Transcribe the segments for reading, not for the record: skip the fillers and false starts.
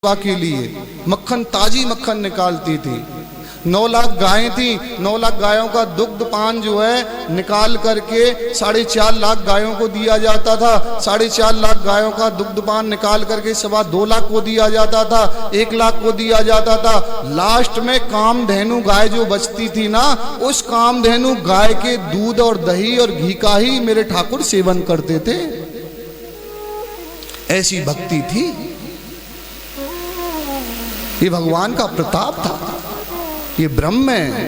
के लिए मक्खन, ताजी मक्खन निकालती थी। 9 लाख गायें थी, 9 लाख गायों का दुग्ध पान जो है निकाल करके 4.5 लाख गायों को दिया जाता था। 4.5 लाख गायों का दुग्ध पान निकाल करके 2.25 लाख को दिया जाता था, 1 लाख को दिया जाता था। लास्ट में कामधेनु गाय जो बचती थी ना, उस कामधेनु गाय के दूध और दही और घी का ही मेरे ठाकुर सेवन करते थे। ऐसी भक्ति थी। ये भगवान का प्रताप था। ये ब्रह्म है,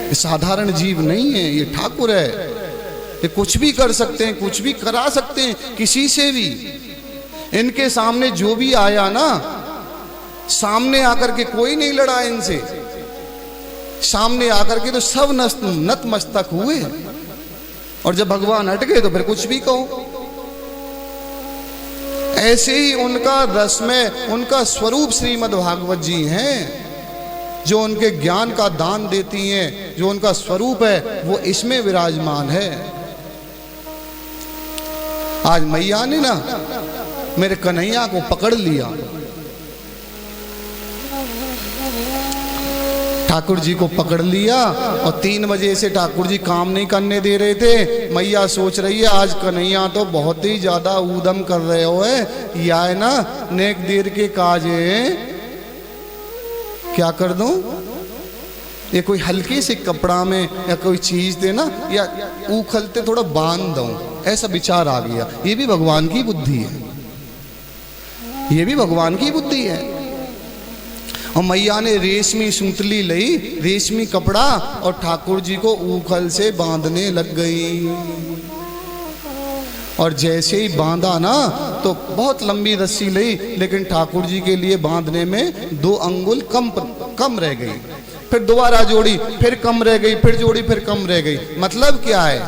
ये साधारण जीव नहीं है, ये ठाकुर है। ये कुछ भी कर सकते हैं, कुछ भी करा सकते हैं किसी से भी। इनके सामने जो भी आया ना, सामने आकर के कोई नहीं लड़ा इनसे। सामने आकर के तो सब नतमस्तक हुए। और जब भगवान हट गए तो फिर कुछ भी कहो। ऐसे ही उनका रस में उनका स्वरूप श्रीमद् भागवत जी हैं, जो उनके ज्ञान का दान देती हैं। जो उनका स्वरूप है वो इसमें विराजमान है। आज मैया ने ना मेरे कन्हैया को पकड़ लिया। ठाकुर जी को पकड़ लिया और 3 बजे से ठाकुर जी काम नहीं करने दे रहे थे। मैया सोच रही है आज कन्हैया तो बहुत ही ज्यादा ऊधम कर रहे हो है, या है ना नेक देर के काजे क्या कर दूं, ये कोई हल्के से कपड़ा में या कोई चीज देना, या उखलते थोड़ा बांध दूं। ऐसा विचार आ गया। ये भी भगवान की बुद्धि है, ये भी भगवान की बुद्धि है। और मैया ने रेशमी सूतली लई, रेशमी कपड़ा, और ठाकुर जी को उखल से बांधने लग गई। और जैसे ही बांधा ना तो बहुत लंबी रस्सी लई, लेकिन ठाकुर जी के लिए बांधने में 2 अंगुल कम रह गई। फिर दोबारा जोड़ी, फिर कम रह गई, फिर जोड़ी, फिर कम रह गई। मतलब क्या है,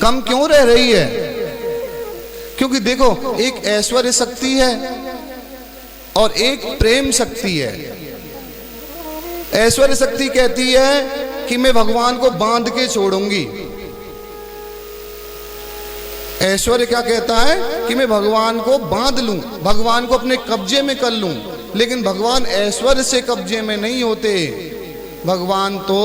कम क्यों रह रही है? क्योंकि देखो, एक ऐश्वर्य शक्ति है और एक प्रेम शक्ति है। ऐश्वर्य शक्ति कहती है कि मैं भगवान को बांध के छोड़ूंगी। ऐश्वर्य क्या कहता है कि मैं भगवान को बांध लूं, भगवान को अपने कब्जे में कर लूं। लेकिन भगवान ऐश्वर्य से कब्जे में नहीं होते, भगवान तो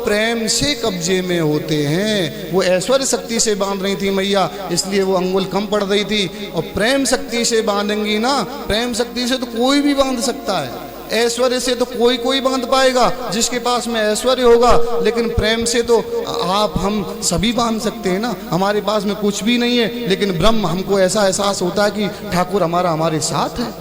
प्रेम से कब्जे में होते हैं। वो ऐश्वर्य शक्ति से बांध रही थी मैया, इसलिए वो अंगुल कम पड़ रही थी। और प्रेम शक्ति से बांधेंगी ना, प्रेम शक्ति से तो कोई भी बांध सकता है। ऐश्वर्य से तो कोई बांध पाएगा जिसके पास में ऐश्वर्य होगा, लेकिन प्रेम से तो आप हम सभी बांध सकते हैं ना। हमारे पास में कुछ भी नहीं है, लेकिन ब्रह्म हमको ऐसा एहसास होता है कि ठाकुर हमारे साथ है।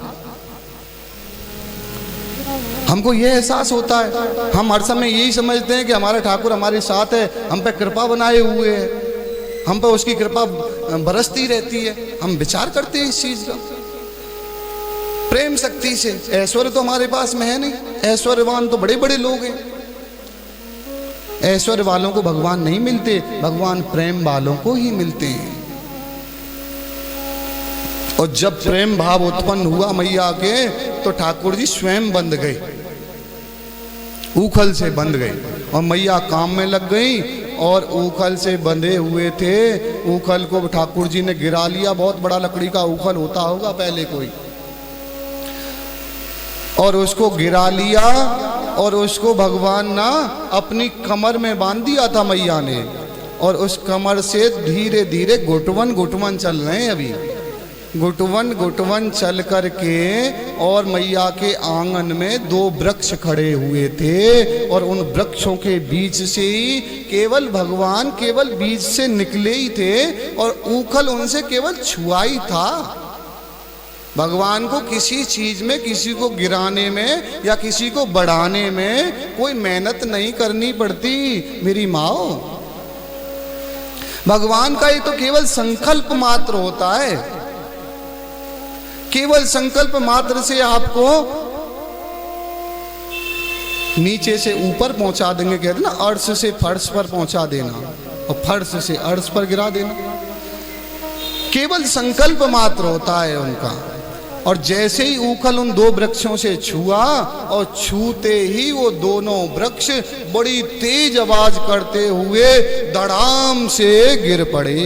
हमको यह एहसास होता है। हम हर समय यही समझते हैं कि हमारा ठाकुर हमारे साथ है, हम पे कृपा बनाए हुए है, हम पे उसकी कृपा बरसती रहती है। हम विचार करते हैं इस चीज का प्रेम शक्ति से। ऐश्वर्य तो हमारे पास में है नहीं, ऐश्वर्यवान तो बड़े बड़े लोग हैं। ऐश्वर्य वालों को भगवान नहीं मिलते, भगवान प्रेम वालों को ही मिलते हैं। और जब प्रेम भाव उत्पन्न हुआ मैया के, तो ठाकुर जी स्वयं बंध गए, उखल से बंध गए। और मैया काम में लग गई। और उखल से बंधे हुए थे, उखल को ठाकुर जी ने गिरा लिया। बहुत बड़ा लकड़ी का उखल होता होगा पहले कोई, और उसको गिरा लिया। और उसको भगवान ना अपनी कमर में बांध दिया था मैया ने। और उस कमर से धीरे धीरे घुटवन चल रहे हैं अभी, घुटवन चल करके। और मैया के आंगन में 2 वृक्ष खड़े हुए थे, और उन वृक्षों के बीच से ही केवल भगवान केवल बीच से निकले ही थे, और उखल उनसे केवल छुआ ही था। भगवान को किसी चीज में, किसी को गिराने में या किसी को बढ़ाने में कोई मेहनत नहीं करनी पड़ती मेरी माओ। भगवान का ये तो केवल संकल्प मात्र होता है। केवल संकल्प मात्र से आपको नीचे से ऊपर पहुंचा देंगे। कहते ना, अर्श से फर्श पर पहुंचा देना और फर्श से अर्श पर गिरा देना। केवल संकल्प मात्र होता है उनका। और जैसे ही उखल उन 2 वृक्षों से छुआ, और छूते ही वो दोनों वृक्ष बड़ी तेज आवाज करते हुए धड़ाम से गिर पड़े,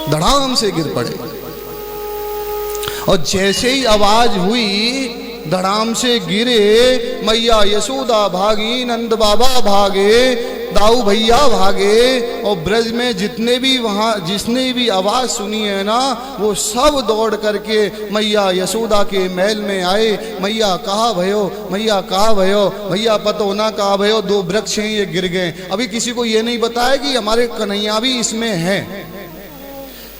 धड़ाम से गिर पड़े। और जैसे ही आवाज हुई धड़ाम से गिरे, मैया यशोदा भागी, नंद बाबा भागे, दाऊ भैया भागे, और ब्रज में जितने भी वहाँ जिसने भी आवाज सुनी है ना, वो सब दौड़ करके मैया यशोदा के महल में आए। मैया कहाँ भयो, मैया कहाँ भयो, भैया पतो ना कहाँ भयो, 2 वृक्ष हैं ये गिर गए। अभी किसी को ये नहीं बताया कि हमारे कन्हैया भी इसमें हैं,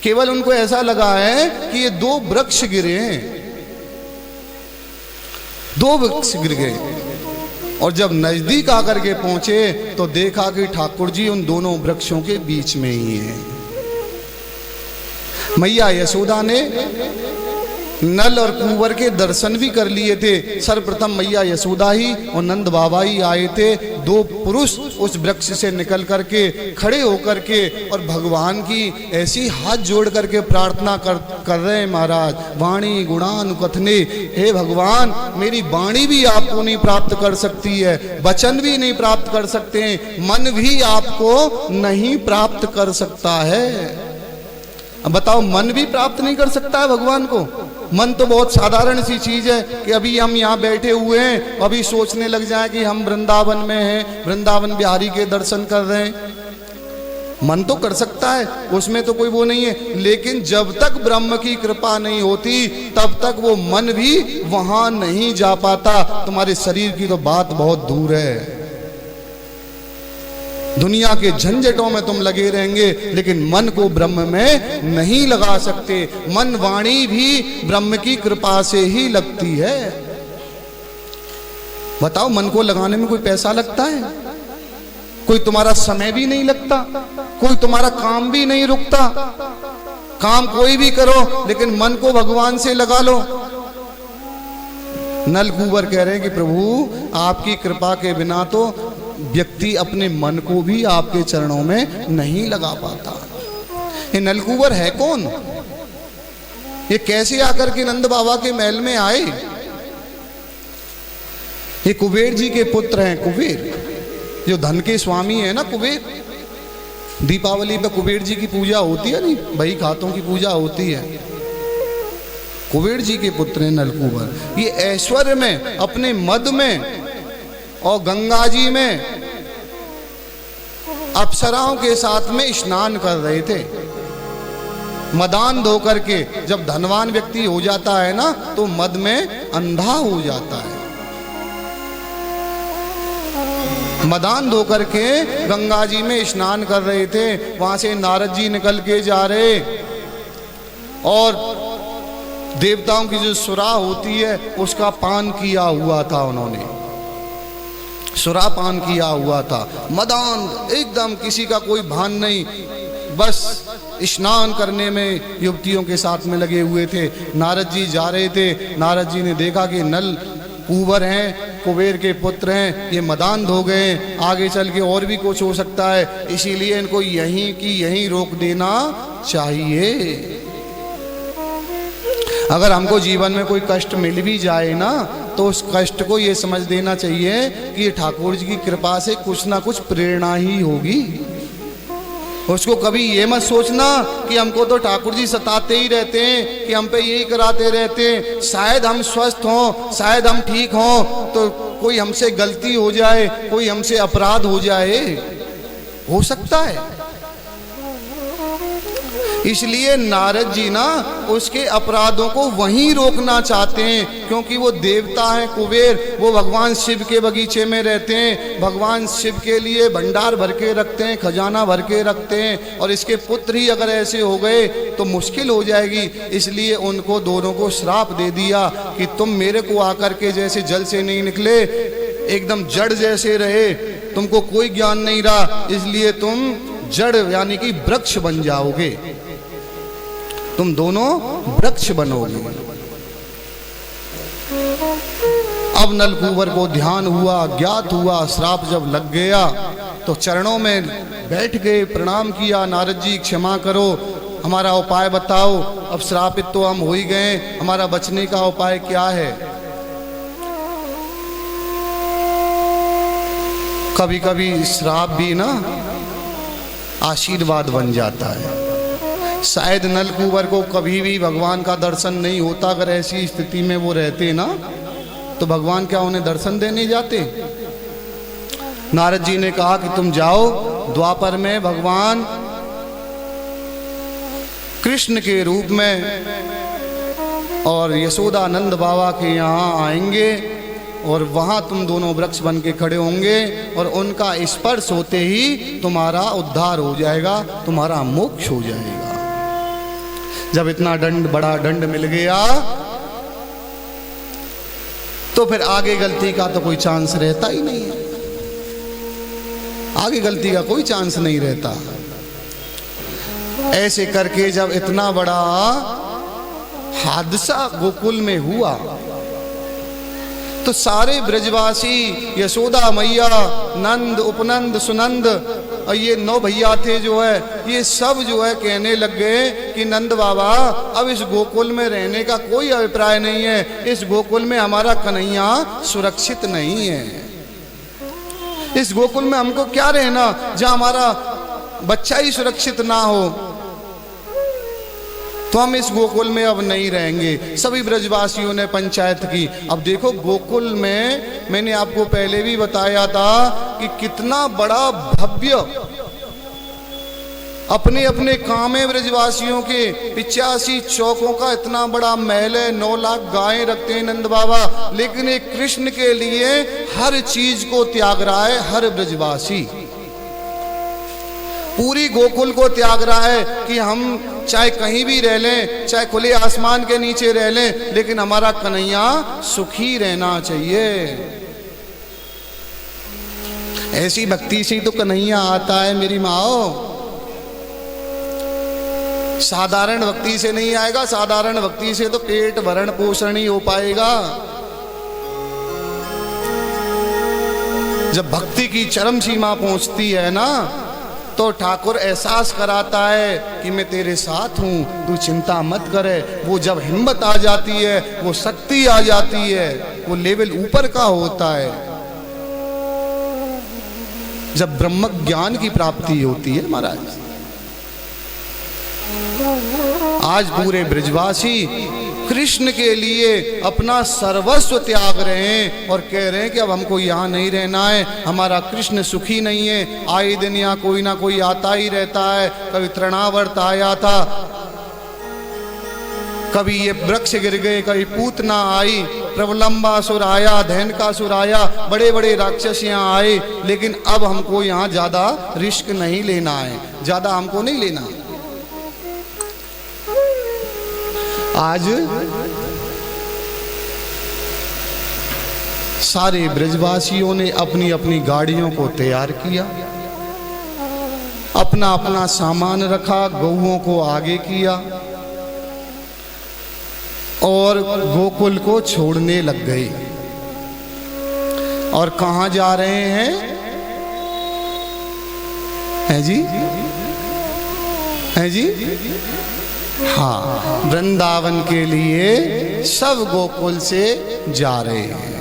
केवल उनको ऐसा लगा है कि ये 2 वृक्ष गिरे हैं, 2 वृक्ष गिर गए। और जब नजदीक आकर के पहुंचे तो देखा कि ठाकुर जी उन दोनों वृक्षों के बीच में ही हैं। मैया यशोदा ने नल और कुंवर के दर्शन भी कर लिए थे। सर्वप्रथम मैया यशोदा ही और नंद बाबा ही आए थे। 2 पुरुष उस वृक्ष से निकल करके खड़े होकर के और भगवान की ऐसी हाथ जोड़ करके प्रार्थना कर रहे हैं, महाराज वाणी गुणानुकथने, हे भगवान मेरी वाणी भी आपको नहीं प्राप्त कर सकती है, वचन भी नहीं प्राप्त कर सकते हैं, मन भी आपको नहीं प्राप्त कर सकता है। अब बताओ, मन भी प्राप्त नहीं कर सकता है भगवान को? मन तो बहुत साधारण सी चीज है कि अभी हम यहाँ बैठे हुए हैं, अभी सोचने लग जाए कि हम वृंदावन में हैं, वृंदावन बिहारी के दर्शन कर रहे हैं। मन तो कर सकता है, उसमें तो कोई वो नहीं है, लेकिन जब तक ब्रह्म की कृपा नहीं होती तब तक वो मन भी वहां नहीं जा पाता। तुम्हारे शरीर की तो बात बहुत दूर है, दुनिया के झंझटों में तुम लगे रहेंगे लेकिन मन को ब्रह्म में नहीं लगा सकते। मन वाणी भी ब्रह्म की कृपा से ही लगती है। बताओ, मन को लगाने में कोई पैसा लगता है? कोई तुम्हारा समय भी नहीं लगता, कोई तुम्हारा काम भी नहीं रुकता। काम कोई भी करो लेकिन मन को भगवान से लगा लो। नल कुंवर कह रहे हैं कि प्रभु आपकी कृपा के बिना तो व्यक्ति अपने मन को भी आपके चरणों में नहीं लगा पाता। ये नलकुंवर है कौन? ये कैसे आकर के नंद बाबा के महल में आए? ये कुबेर जी के पुत्र हैं। कुबेर जो धन के स्वामी है ना, कुबेर। दीपावली पे कुबेर जी की पूजा होती है, नहीं भाई खातों की पूजा होती है। कुबेर जी के पुत्र हैं नलकुंवर। ये ऐश्वर्य में, अपने मद में और गंगा जी में अप्सराओं के साथ में स्नान कर रहे थे, मदान धो करके। जब धनवान व्यक्ति हो जाता है ना तो मद में अंधा हो जाता है। मदान धो करके गंगा जी में स्नान कर रहे थे। वहां से नारद जी निकल के जा रहे और देवताओं की जो सुरा होती है उसका पान किया हुआ था, उन्होंने सुरापान किया हुआ था। मदान एकदम, किसी का कोई भान नहीं, बस स्नान करने में युवतियों के साथ में लगे हुए थे। नारद जी जा रहे थे। नारद जी ने देखा कि नल कुंवर हैं, कुबेर के पुत्र हैं, ये मदान धो गए, आगे चल के और भी कुछ हो सकता है, इसीलिए इनको यहीं की यहीं रोक देना चाहिए। अगर हमको जीवन में कोई कष्ट मिल भी जाए ना तो उस कष्ट को ये समझ देना चाहिए कि ये ठाकुर जी की कृपा से कुछ ना कुछ प्रेरणा ही होगी। उसको कभी ये मत सोचना कि हमको तो ठाकुर जी सताते ही रहते हैं, कि हम पे यही कराते रहते हैं, शायद हम स्वस्थ हों, शायद हम ठीक हों तो कोई हमसे गलती हो जाए, कोई हमसे अपराध हो जाए, हो सकता है। इसलिए नारद जी ना उसके अपराधों को वहीं रोकना चाहते हैं, क्योंकि वो देवता हैं कुबेर, वो भगवान शिव के बगीचे में रहते हैं, भगवान शिव के लिए भंडार भर के रखते हैं, खजाना भर के रखते हैं, और इसके पुत्र ही अगर ऐसे हो गए तो मुश्किल हो जाएगी। इसलिए उनको दोनों को श्राप दे दिया कि तुम मेरे को आकर के जैसे जल से नहीं निकले, एकदम जड़ जैसे रहे, तुमको कोई ज्ञान नहीं रहा, इसलिए तुम जड़ यानी कि वृक्ष बन जाओगे, तुम दोनों वृक्ष बनोगे। अब नलकुंवर को ध्यान हुआ, ज्ञात हुआ, श्राप जब लग गया तो चरणों में बैठ गए, प्रणाम किया, नारद जी क्षमा करो, हमारा उपाय बताओ, अब श्रापित तो हम हो ही गए, हमारा बचने का उपाय क्या है। कभी कभी श्राप भी ना आशीर्वाद बन जाता है। शायद नलकूबर को कभी भी भगवान का दर्शन नहीं होता। अगर ऐसी स्थिति में वो रहते ना, तो भगवान क्या उन्हें दर्शन देने जाते? नारद जी ने कहा कि तुम जाओ, द्वापर में भगवान कृष्ण के रूप में और यशोदानंद बाबा के यहाँ आएंगे और वहाँ तुम दोनों वृक्ष बन के खड़े होंगे और उनका स्पर्श होते ही तुम्हारा उद्धार हो जाएगा, तुम्हारा मोक्ष हो जाएगा। जब इतना दंड, बड़ा दंड मिल गया, तो फिर आगे गलती का तो कोई चांस रहता ही नहीं है। आगे गलती का कोई चांस नहीं रहता। ऐसे करके जब इतना बड़ा हादसा गोकुल में हुआ, तो सारे ब्रजवासी, यशोदा मैया, नंद, उपनंद, सुनंद और ये 9 भैया थे जो है, ये सब जो है कहने लग गए कि नंद बाबा अब इस गोकुल में रहने का कोई अभिप्राय नहीं है। इस गोकुल में हमारा कन्हैया सुरक्षित नहीं है। इस गोकुल में हमको क्या रहना जहां हमारा बच्चा ही सुरक्षित ना हो, तो हम इस गोकुल में अब नहीं रहेंगे। सभी ब्रजवासियों ने पंचायत की। अब देखो गोकुल में मैंने आपको पहले भी बताया था कि कितना बड़ा भव्य अपने अपने काम है ब्रजवासियों के। 85 चौकों का इतना बड़ा महल है, 9 लाख गायें रखते हैं नंद बाबा, लेकिन एक कृष्ण के लिए हर चीज को त्याग रहा है हर ब्रजवासी। पूरी गोकुल को त्याग रहा है कि हम चाहे कहीं भी रह लें, चाहे खुले आसमान के नीचे रह लें, लेकिन हमारा कन्हैया सुखी रहना चाहिए। ऐसी भक्ति से तो कन्हैया आता है मेरी माओ। साधारण भक्ति से नहीं आएगा। साधारण भक्ति से तो पेट भरण पोषण ही हो पाएगा। जब भक्ति की चरम सीमा पहुंचती है ना, तो ठाकुर एहसास कराता है कि मैं तेरे साथ हूं, तू चिंता मत करे। वो जब हिम्मत आ जाती है, वो शक्ति आ जाती है, वो लेवल ऊपर का होता है। जब ब्रह्म ज्ञान की प्राप्ति होती है महाराज। आज पूरे ब्रजवासी कृष्ण के लिए अपना सर्वस्व त्याग रहे हैं और कह रहे हैं कि अब हमको यहाँ नहीं रहना है, हमारा कृष्ण सुखी नहीं है। आए दिन यहाँ कोई ना कोई आता ही रहता है। कभी तृणावर्त आया था, कभी ये वृक्ष गिर गए, कभी पूतना आई, प्रबलंबासुर आया, धैनकासुर आया, बड़े बड़े राक्षस यहाँ आए। लेकिन अब हमको यहाँ ज्यादा रिस्क नहीं लेना है, ज्यादा हमको नहीं लेना। आज सारे ब्रजवासियों ने अपनी अपनी गाड़ियों को तैयार किया, अपना अपना सामान रखा, गौओं को आगे किया और गोकुल को छोड़ने लग गए। और कहां जा रहे हैं? हैं जी? हैं जी? हाँ, वृंदावन के लिए सब गोकुल से जा रहे हैं।